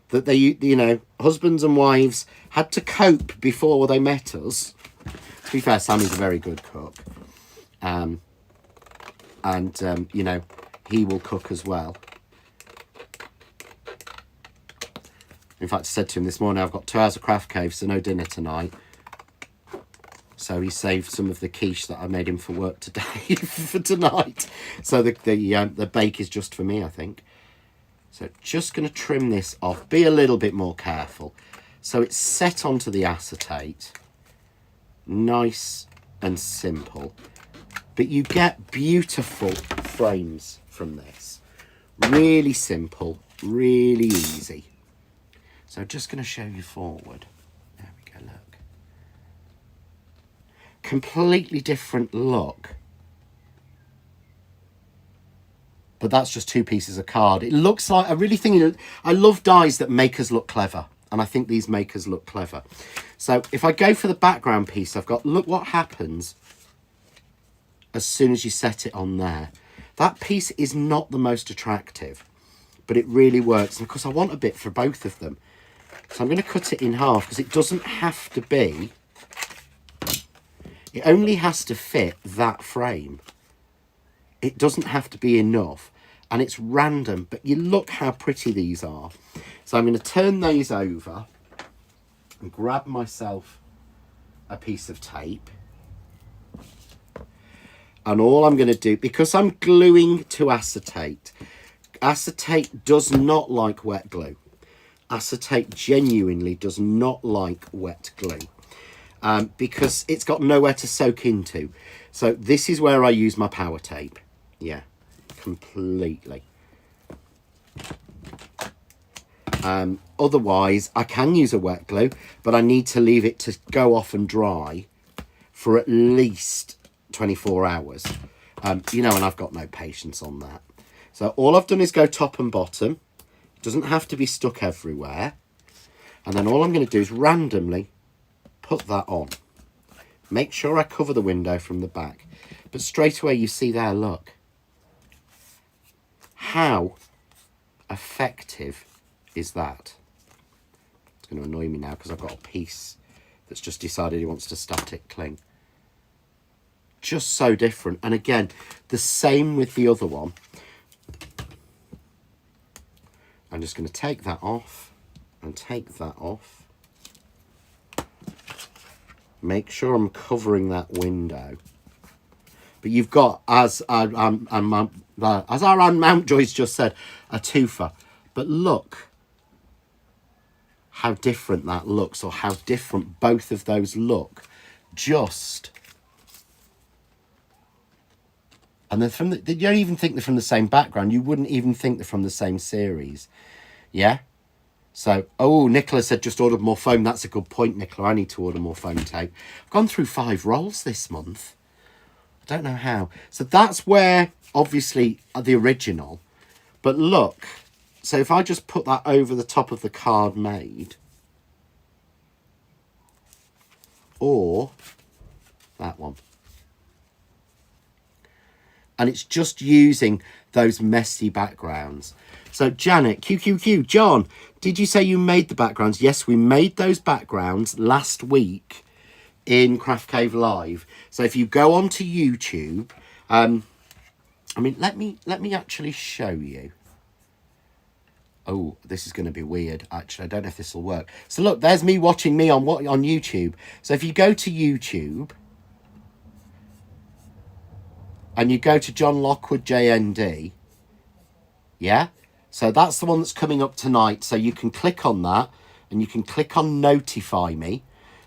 that they, you know, husbands and wives had to cope before they met us. To be fair, Sammy's a very good cook. You know, he will cook as well. In fact, I said to him this morning, I've got 2 hours of craft cave, so no dinner tonight. So he saved some of the quiche that I made him for work today for tonight. So the bake is just for me, I think. So just going to trim this off. Be a little bit more careful. So it's set onto the acetate. Nice and simple. But you get beautiful frames from this. Really simple, really easy. So just going to show you forward. There we go, look. Completely different look. But that's just 2 pieces of card. It looks like, I really think, I love dies that make us look clever. And I think these make us look clever. So if I go for the background piece, I've got, look what happens as soon as you set it on there. That piece is not the most attractive, but it really works. And of course I want a bit for both of them. So I'm going to cut it in half because it doesn't have to be, it only has to fit that frame. It doesn't have to be enough, and it's random, but you look how pretty these are. So I'm going to turn these over and grab myself a piece of tape. And all I'm going to do, because I'm gluing to acetate, acetate does not like wet glue. Acetate genuinely does not like wet glue because it's got nowhere to soak into. So this is where I use my power tape. Yeah, completely. Otherwise, I can use a wet glue, but I need to leave it to go off and dry for at least 24 hours. You know, and I've got no patience on that. So all I've done is go top and bottom. Doesn't have to be stuck everywhere. And then all I'm going to do is randomly put that on. Make sure I cover the window from the back. But straight away you see there, look. How effective is that? It's going to annoy me now because I've got a piece that's just decided he wants to static cling. Just so different. And again, the same with the other one. I'm just going to take that off and take that off. Make sure I'm covering that window. But you've got, as our Anne Mountjoy's just said, a twofer. But look how different that looks, or how different both of those look. Just. And they're from you don't even think they're from the same background. You wouldn't even think they're from the same series. Yeah? So, oh, Nicola said just ordered more foam. That's a good point, Nicola. I need to order more foam tape. I've gone through 5 rolls this month. I don't know how. So that's where, obviously, the original. But look. So if I just put that over the top of the card made. Or that one. And it's just using those messy backgrounds. So Janet, QQQ, John, did you say you made the backgrounds? Yes, we made those backgrounds last week in Craft Cave Live. So if you go onto YouTube, I mean, let me actually show you. Oh, this is going to be weird, actually. I don't know if this will work. So look, there's me watching me on YouTube. So if you go to YouTube and you go to John Lockwood JND, yeah? So that's the one that's coming up tonight. So you can click on that and you can click on notify me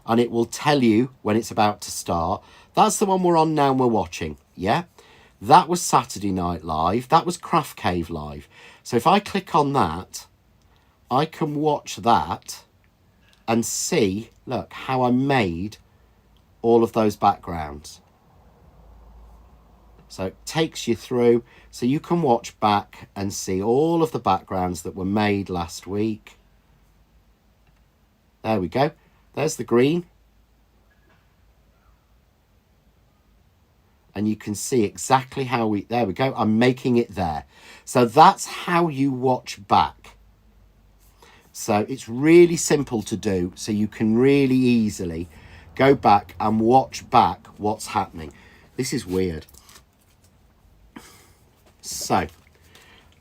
and it will tell you when it's about to start. That's the one we're on now and we're watching, yeah? That was Saturday Night Live. That was Craft Cave Live. So if I click on that, I can watch that and see, look, how I made all of those backgrounds. So it takes you through, so you can watch back and see all of the backgrounds that were made last week. There we go. There's the green. And you can see exactly how there we go, I'm making it there. So that's how you watch back. So it's really simple to do, so you can really easily go back and watch back what's happening. This is weird. So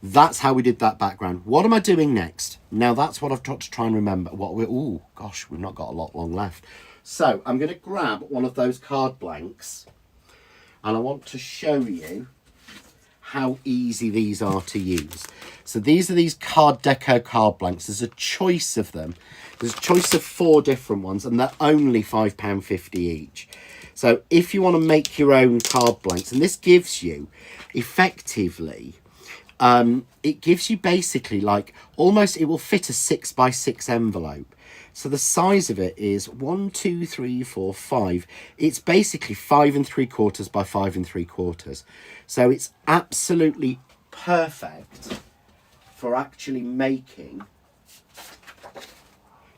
that's how we did that background. What am I doing next? Now that's what I've got to try and remember. Oh gosh, we've not got a lot long left. So I'm going to grab one of those card blanks. And I want to show you how easy these are to use. So these are these card deco card blanks. There's a choice of them. There's a choice of 4 different ones and they're only £5.50 each. So if you want to make your own card blanks, and this gives you effectively, it gives you basically like almost, it will fit a 6x6 envelope. So the size of it is 1, 2, 3, 4, 5. It's basically 5 3/4 by 5 3/4. So it's absolutely perfect for actually making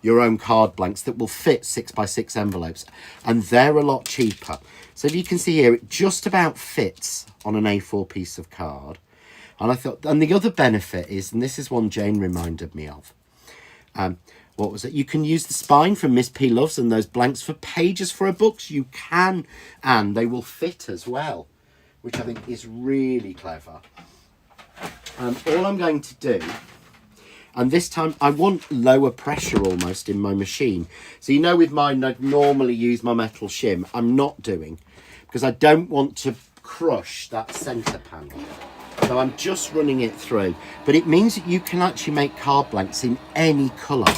your own card blanks that will fit 6x6 envelopes. And they're a lot cheaper. So if you can see here, it just about fits on an A4 piece of card. And I thought, and the other benefit is, and this is one Jane reminded me of, what was it? You can use the spine from Miss P Loves and those blanks for pages for her books. You can, and they will fit as well, which I think is really clever. All I'm going to do, and this time I want lower pressure almost in my machine. So you know with mine, I'd normally use my metal shim. I'm not doing, because I don't want to crush that centre panel. So I'm just running it through. But it means that you can actually make card blanks in any colour.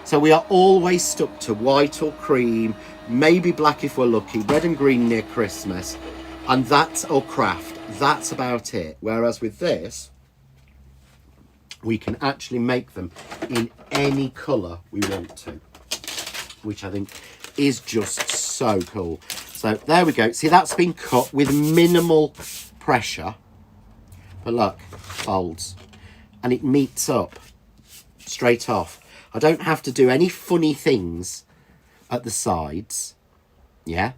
So we are always stuck to white or cream, maybe black if we're lucky, red and green near Christmas, and that's, or craft, that's about it. Whereas with this, we can actually make them in any colour we want to, which I think is just so cool. So there we go. See, that's been cut with minimal pressure, but look, folds, and it meets up straight off. I don't have to do any funny things at the sides. Yeah.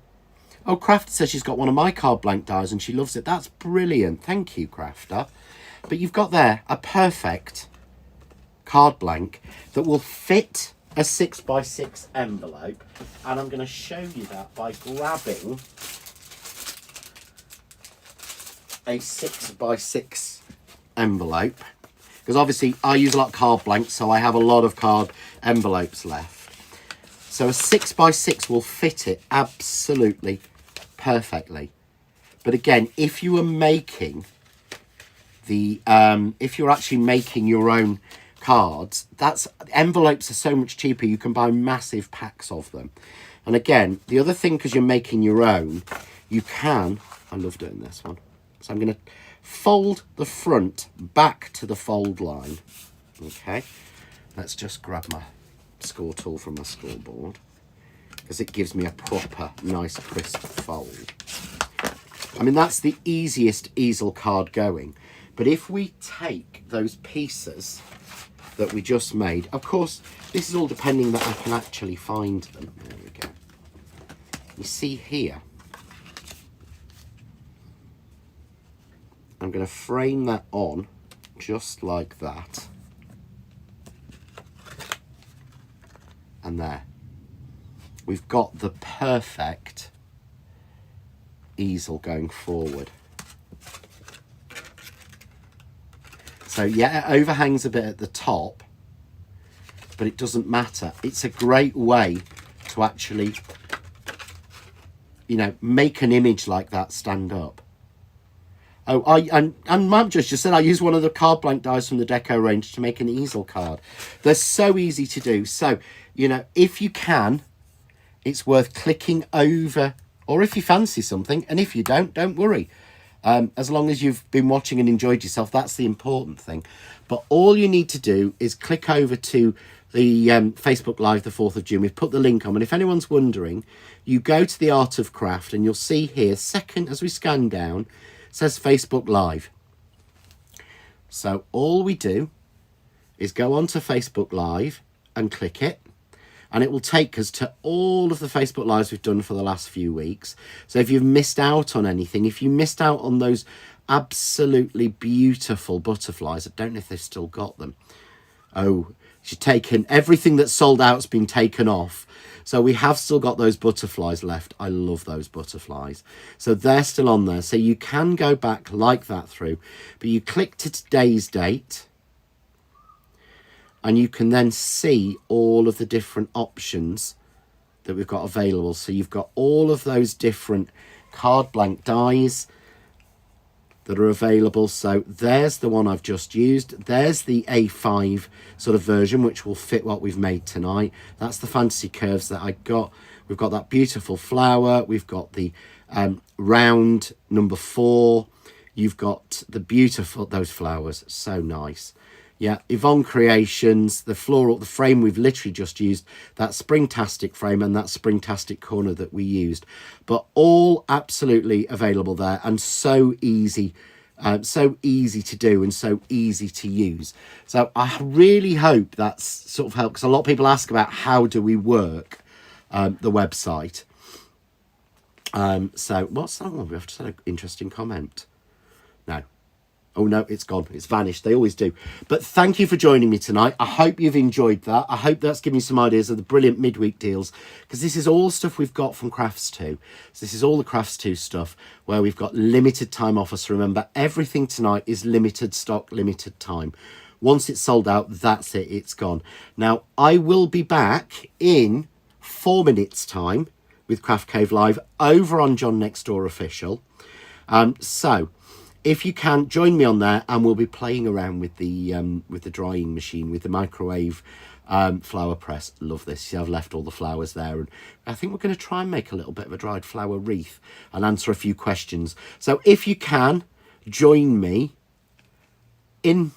Oh, Crafter says she's got one of my card blank dies and she loves it. That's brilliant. Thank you, Crafter. But you've got there a perfect card blank that will fit a 6x6 envelope. And I'm going to show you that by grabbing a 6x6 envelope. Because obviously I use a lot of card blanks, so I have a lot of card envelopes left. So a 6x6 will fit it absolutely perfectly. But again, if you are making the, if you're actually making your own cards, envelopes are so much cheaper. You can buy massive packs of them. And again, the other thing, because you're making your own, you can, I love doing this one. So I'm going to fold the front back to the fold line. Okay, let's just grab my score tool from my scoreboard, because it gives me a proper nice crisp fold. I mean, that's the easiest easel card going. But if we take those pieces that we just made, of course this is all depending that I can actually find them. There we go. You see here, I'm going to frame that on just like that. And there. We've got the perfect easel going forward. So yeah, it overhangs a bit at the top, but it doesn't matter. It's a great way to actually, you know, make an image like that stand up. Oh, and Mum just said I used one of the card blank dies from the deco range to make an easel card. They're so easy to do. So, you know, if you can, it's worth clicking over, or if you fancy something, and if you don't worry. As long as you've been watching and enjoyed yourself, that's the important thing. But all you need to do is click over to the Facebook Live the 4th of June. We've put the link on, and if anyone's wondering, you go to the Art of Craft and you'll see here, second as we scan down, it says Facebook Live. So all we do is go on to Facebook Live and click it, and it will take us to all of the Facebook Lives we've done for the last few weeks. So if you've missed out on anything, if you missed out on those absolutely beautiful butterflies, I don't know if they've still got them. Oh, she's taken, everything that's sold out's been taken off. So we have still got those butterflies left. I love those butterflies. So they're still on there. So you can go back like that through, but you click to today's date, and you can then see all of the different options that we've got available. So you've got all of those different card blank dies that are available. So there's the one I've just used. There's the A5 sort of version, which will fit what we've made tonight. That's the fantasy curves that I got. We've got that beautiful flower. We've got the round number 4. You've got the beautiful, those flowers, so nice. Yeah, Yvonne Creations, the floral, the frame we've literally just used, that Springtastic frame and that Springtastic corner that we used. But all absolutely available there, and so easy to do and so easy to use. So I really hope that's sort of helped, because a lot of people ask about how do we work the website. So what's that one? We have to say an interesting comment. No. Oh no, it's gone. It's vanished. They always do. But thank you for joining me tonight. I hope you've enjoyed that. I hope that's given you some ideas of the brilliant midweek deals, because this is all stuff we've got from Crafts 2. So this is all the Crafts 2 stuff where we've got limited time offers. So remember, everything tonight is limited stock, limited time. Once it's sold out, that's it. It's gone. Now, I will be back in 4 minutes time with Craft Cave Live over on John Next Door Official. So if you can, join me on there, and we'll be playing around with the drying machine, with the microwave flower press. Love this. See, I've left all the flowers there, and I think we're going to try and make a little bit of a dried flower wreath and answer a few questions. So if you can, join me in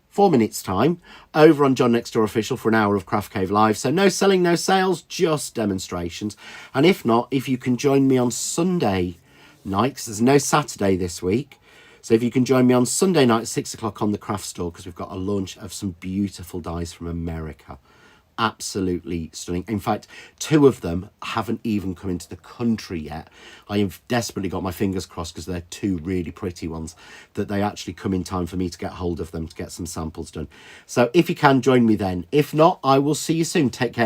4 minutes time over on John Next Door Official for an hour of Craft Cave Live. So no selling, no sales, just demonstrations. And if not, if you can join me on Sunday night, because there's no Saturday this week, so if you can join me on Sunday night at 6 o'clock on the craft store, because we've got a launch of some beautiful dies from America. Absolutely stunning. In fact, 2 of them haven't even come into the country yet. I have desperately got my fingers crossed, because they're 2 really pretty ones, that they actually come in time for me to get hold of them, to get some samples done. So if you can, join me then. If not, I will see you soon. Take care.